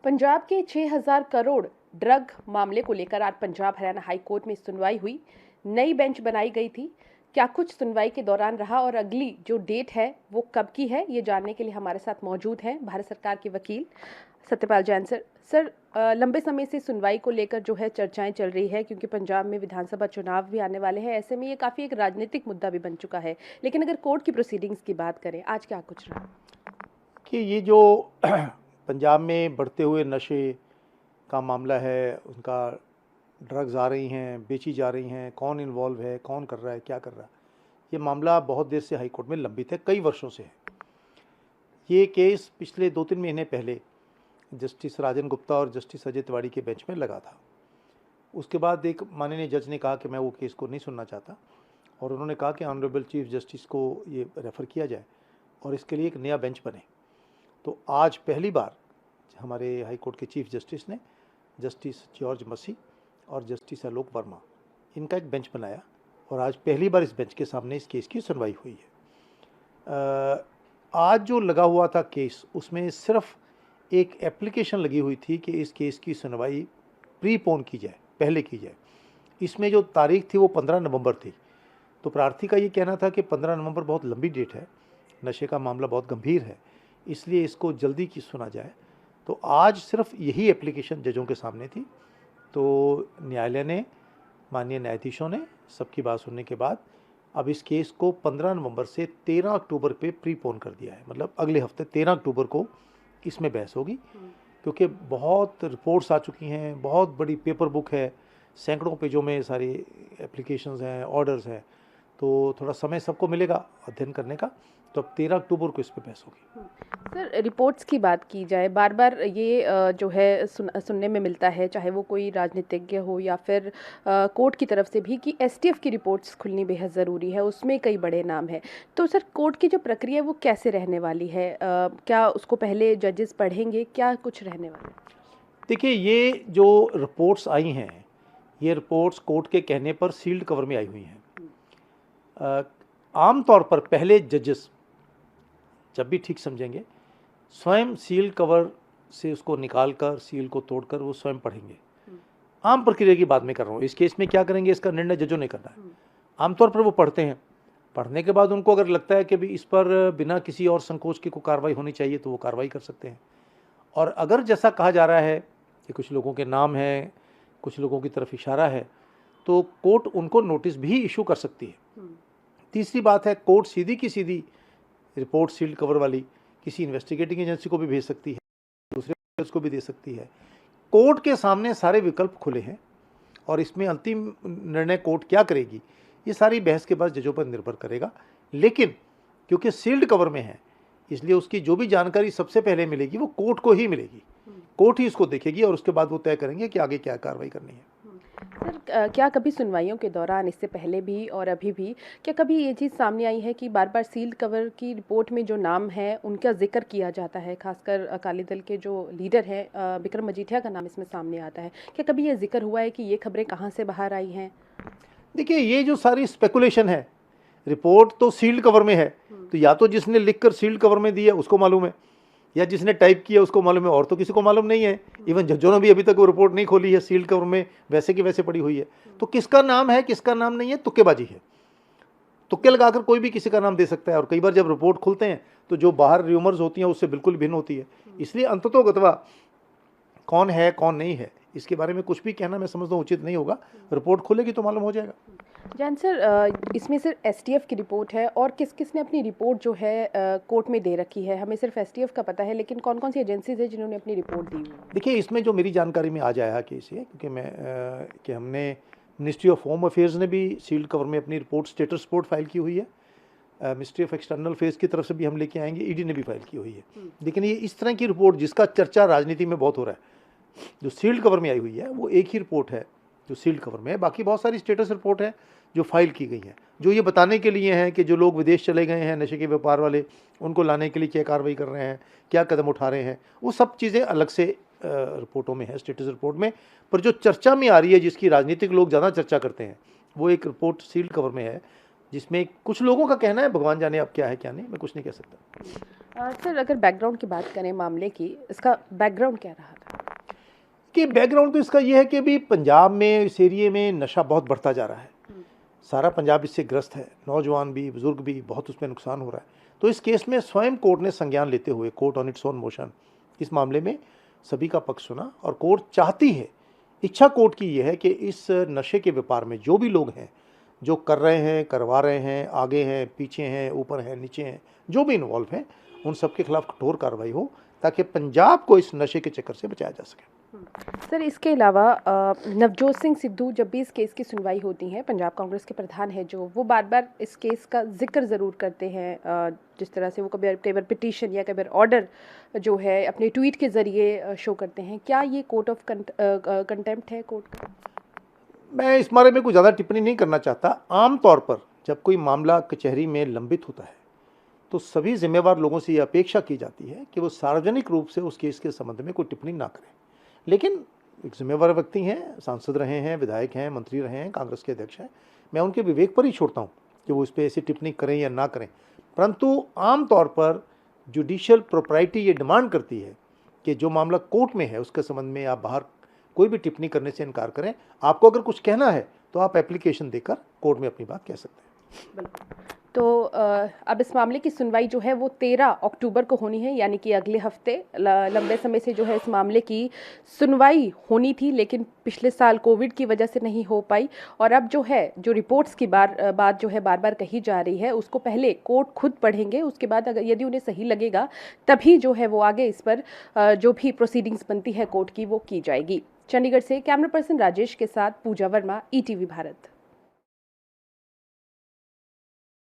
पंजाब के 6,000 करोड़ ड्रग मामले को लेकर आज पंजाब हरियाणा हाई कोर्ट में सुनवाई हुई। नई बेंच बनाई गई थी। क्या कुछ सुनवाई के दौरान रहा और अगली जो डेट है वो कब की है, ये जानने के लिए हमारे साथ मौजूद हैं भारत सरकार के वकील सत्यपाल जैन सर। लंबे समय से सुनवाई को लेकर जो है चर्चाएं चल रही है, क्योंकि पंजाब में विधानसभा चुनाव भी आने वाले हैं। ऐसे में ये काफ़ी एक राजनीतिक मुद्दा भी बन चुका है। लेकिन अगर कोर्ट की प्रोसीडिंग्स की बात करें, आज क्या कुछ रहा कि ये जो पंजाब में बढ़ते हुए नशे का मामला है, उनका ड्रग्स आ रही हैं, बेची जा रही हैं, कौन इन्वॉल्व है, कौन कर रहा है, क्या कर रहा है, ये मामला बहुत देर से हाई कोर्ट में लंबित है, कई वर्षों से है। ये केस पिछले 2-3 महीने पहले जस्टिस राजन गुप्ता और जस्टिस अजय तिवारी के बेंच में लगा था। उसके बाद एक माननीय जज ने कहा कि मैं वो केस को नहीं सुनना चाहता, और उन्होंने कहा कि ऑनरेबल चीफ जस्टिस को ये रेफ़र किया जाए और इसके लिए एक नया बेंच बने। तो आज पहली बार हमारे हाई कोर्ट के चीफ जस्टिस ने जस्टिस जॉर्ज मसी और जस्टिस आलोक वर्मा, इनका एक बेंच बनाया, और आज पहली बार इस बेंच के सामने इस केस की सुनवाई हुई है। आज जो लगा हुआ था केस, उसमें सिर्फ एक एप्लीकेशन लगी हुई थी कि इस केस की सुनवाई प्रीपोन की जाए, पहले की जाए। इसमें जो तारीख थी वो 15 नवंबर थी। तो प्रार्थी का ये कहना था कि 15 नवंबर बहुत लंबी डेट है, नशे का मामला बहुत गंभीर है, इसलिए इसको जल्दी की सुना जाए। तो आज सिर्फ यही एप्लीकेशन जजों के सामने थी। तो न्यायालय ने, माननीय न्यायाधीशों ने सबकी बात सुनने के बाद अब इस केस को 15 नवंबर से 13 अक्टूबर पे प्रीपोन कर दिया है। मतलब अगले हफ्ते 13 अक्टूबर को इसमें बहस होगी, क्योंकि बहुत रिपोर्ट्स आ चुकी हैं, बहुत बड़ी पेपर बुक है, सैकड़ों पेजों में सारी एप्लीकेशंस हैं, ऑर्डर्स हैं। तो थोड़ा समय सबको मिलेगा अध्ययन करने का। तो अब 13 अक्टूबर को इस पर बहस होगी। सर, रिपोर्ट्स की बात की जाए, बार बार ये जो है सुनने में मिलता है, चाहे वो कोई राजनीतिज्ञ हो या फिर कोर्ट की तरफ से भी, कि एसटीएफ की रिपोर्ट्स खुलनी बेहद ज़रूरी है, उसमें कई बड़े नाम हैं। तो सर, कोर्ट की जो प्रक्रिया है वो कैसे रहने वाली है? क्या उसको पहले जजेस पढ़ेंगे, क्या कुछ रहने वाला है? देखिए, ये जो रिपोर्ट्स आई हैं, ये रिपोर्ट्स कोर्ट के कहने पर सील्ड कवर में आई हुई हैं। आमतौर पर पहले जजेस जब भी ठीक समझेंगे, स्वयं सील कवर से उसको निकाल कर, सील को तोड़कर वो स्वयं पढ़ेंगे। आम प्रक्रिया की बात मैं कर रहा हूँ। इस केस में क्या करेंगे, इसका निर्णय जजों ने करना है। आमतौर पर वो पढ़ते हैं, पढ़ने के बाद उनको अगर लगता है कि भी इस पर बिना किसी और संकोच की कोई कार्रवाई होनी चाहिए, तो वो कार्रवाई कर सकते हैं। और अगर जैसा कहा जा रहा है कि कुछ लोगों के नाम हैं, कुछ लोगों की तरफ इशारा है, तो कोर्ट उनको नोटिस भी इशू कर सकती है। तीसरी बात है, कोर्ट सीधी की सीधी रिपोर्ट सील्ड कवर वाली किसी इन्वेस्टिगेटिंग एजेंसी को भी भेज सकती है, दूसरे को भी दे सकती है। कोर्ट के सामने सारे विकल्प खुले हैं, और इसमें अंतिम निर्णय कोर्ट क्या करेगी, ये सारी बहस के बाद जजों पर निर्भर करेगा। लेकिन क्योंकि सील्ड कवर में है, इसलिए उसकी जो भी जानकारी सबसे पहले मिलेगी वो कोर्ट को ही मिलेगी। कोर्ट ही इसको देखेगी और उसके बाद वो तय करेंगे कि आगे क्या कार्रवाई करनी है। सर, क्या कभी सुनवाइयों के दौरान, इससे पहले भी और अभी भी, क्या कभी ये चीज़ सामने आई है कि बार बार सील्ड कवर की रिपोर्ट में जो नाम है उनका जिक्र किया जाता है, खासकर अकाली दल के जो लीडर हैं विक्रम मजीठिया का नाम इसमें सामने आता है? क्या कभी ये जिक्र हुआ है कि ये खबरें कहाँ से बाहर आई हैं? देखिए, ये जो सारी स्पेकुलेशन है, रिपोर्ट तो सील्ड कवर में है, तो या तो जिसने लिखकर सील्ड कवर में दी है उसको मालूम है, या जिसने टाइप किया उसको मालूम है, और तो किसी को मालूम नहीं है। इवन जजों ने भी अभी तक वो रिपोर्ट नहीं खोली है, सील्ड कवर में वैसे की वैसे पड़ी हुई है। तो किसका नाम है, किसका नाम नहीं है, तुक्केबाजी है। तुक्के लगाकर कोई भी किसी का नाम दे सकता है, और कई बार जब रिपोर्ट खुलते हैं तो जो बाहर र्यूमर्स होती हैं उससे बिल्कुल भिन्न होती है। इसलिए अंततोगत्वा कौन है कौन नहीं है, इसके बारे में कुछ भी कहना मैं समझता हूँ उचित नहीं होगा। रिपोर्ट खुलेगी तो मालूम हो जाएगा। जैन सर, इसमें सिर्फ एसटीएफ की रिपोर्ट है, और किस किस ने अपनी रिपोर्ट जो है कोर्ट में दे रखी है? हमें सिर्फ एसटीएफ का पता है, लेकिन कौन कौन सी एजेंसीज है जिन्होंने अपनी रिपोर्ट दी हुई है? देखिए, इसमें जो मेरी जानकारी में आज आया केस है, क्योंकि हमने मिनिस्ट्री ऑफ होम अफेयर्स ने भी सील्ड कवर में अपनी रिपोर्ट, स्टेटस रिपोर्ट फाइल की हुई है। मिनिस्ट्री ऑफ एक्सटर्नल अफेयर्स की तरफ से भी हम लेके आएंगे, ईडी ने भी फाइल की हुई है। लेकिन ये इस तरह की रिपोर्ट जिसका चर्चा राजनीति में बहुत हो रहा है, जो सील्ड कवर में आई हुई है, वो एक ही रिपोर्ट है जो सील्ड कवर में है। बाकी बहुत सारी स्टेटस रिपोर्ट है जो फाइल की गई है, जो ये बताने के लिए हैं कि जो लोग विदेश चले गए हैं नशे के व्यापार वाले, उनको लाने के लिए क्या कार्रवाई कर रहे हैं, क्या कदम उठा रहे हैं, वो सब चीज़ें अलग से रिपोर्टों में है, स्टेटस रिपोर्ट में। पर जो चर्चा में आ रही है, जिसकी राजनीतिक लोग ज़्यादा चर्चा करते हैं, वो एक रिपोर्ट सील्ड कवर में है, जिसमें कुछ लोगों का कहना है, भगवान जाने अब क्या है क्या नहीं, मैं कुछ नहीं कह सकता। सर अगर बैकग्राउंड की बात करें मामले की, इसका बैकग्राउंड क्या रहा था? कि बैकग्राउंड तो इसका ये है कि अभी पंजाब में इस एरिए में नशा बहुत बढ़ता जा रहा है। सारा पंजाब इससे ग्रस्त है, नौजवान भी बुजुर्ग भी, बहुत उसमें नुकसान हो रहा है। तो इस केस में स्वयं कोर्ट ने संज्ञान लेते हुए, court on its own motion, इस मामले में सभी का पक्ष सुना और कोर्ट चाहती है, इच्छा कोर्ट की यह है कि इस नशे के व्यापार में जो भी लोग हैं, जो कर रहे हैं, करवा रहे हैं, आगे हैं, पीछे हैं, ऊपर हैं, नीचे हैं, जो भी इन्वॉल्व हैं, उन सबके खिलाफ कठोर कार्रवाई हो ताकि पंजाब को इस नशे के चक्कर से बचाया जा सके। सर इसके अलावा नवजोत सिंह सिद्धू जब भी इस केस की सुनवाई होती है, पंजाब कांग्रेस के प्रधान है जो, वो बार बार इस केस का जिक्र ज़रूर करते हैं। जिस तरह से वो कई बार पिटीशन या कई बार ऑर्डर जो है अपने ट्वीट के ज़रिए शो करते हैं। क्या ये कोर्ट ऑफ कंटेम्प्ट है कोर्ट का? मैं इस बारे में कुछ ज़्यादा टिप्पणी नहीं करना चाहता। आम तौर पर जब कोई मामला कचहरी में लंबित होता है तो सभी जिम्मेवार लोगों से ये अपेक्षा की जाती है कि वो सार्वजनिक रूप से उस केस के संबंध में कोई टिप्पणी ना करें। लेकिन एक जिम्मेवार व्यक्ति हैं, सांसद रहे हैं, विधायक हैं, मंत्री रहे हैं, कांग्रेस के अध्यक्ष हैं, मैं उनके विवेक पर ही छोड़ता हूँ कि वो इस पर ऐसी टिप्पणी करें या ना करें। परंतु आम तौर पर जुडिशियल प्रोप्राइटी ये डिमांड करती है कि जो मामला कोर्ट में है उसके संबंध में आप बाहर कोई भी टिप्पणी करने से इनकार करें। आपको अगर कुछ कहना है तो आप एप्लीकेशन देकर कोर्ट में अपनी बात कह सकते हैं। बिल्कुल। तो अब इस मामले की सुनवाई जो है वो 13 अक्टूबर को होनी है, यानी कि अगले हफ्ते। लंबे समय से जो है इस मामले की सुनवाई होनी थी, लेकिन पिछले साल कोविड की वजह से नहीं हो पाई। और अब जो है, जो रिपोर्ट्स की बात जो है बार बार कही जा रही है, उसको पहले कोर्ट खुद पढ़ेंगे, उसके बाद अगर यदि उन्हें सही लगेगा तभी जो है वो आगे इस पर जो भी प्रोसीडिंग्स बनती है कोर्ट की वो की जाएगी। चंडीगढ़ से कैमरा पर्सन राजेश के साथ पूजा वर्मा, ETV भारत।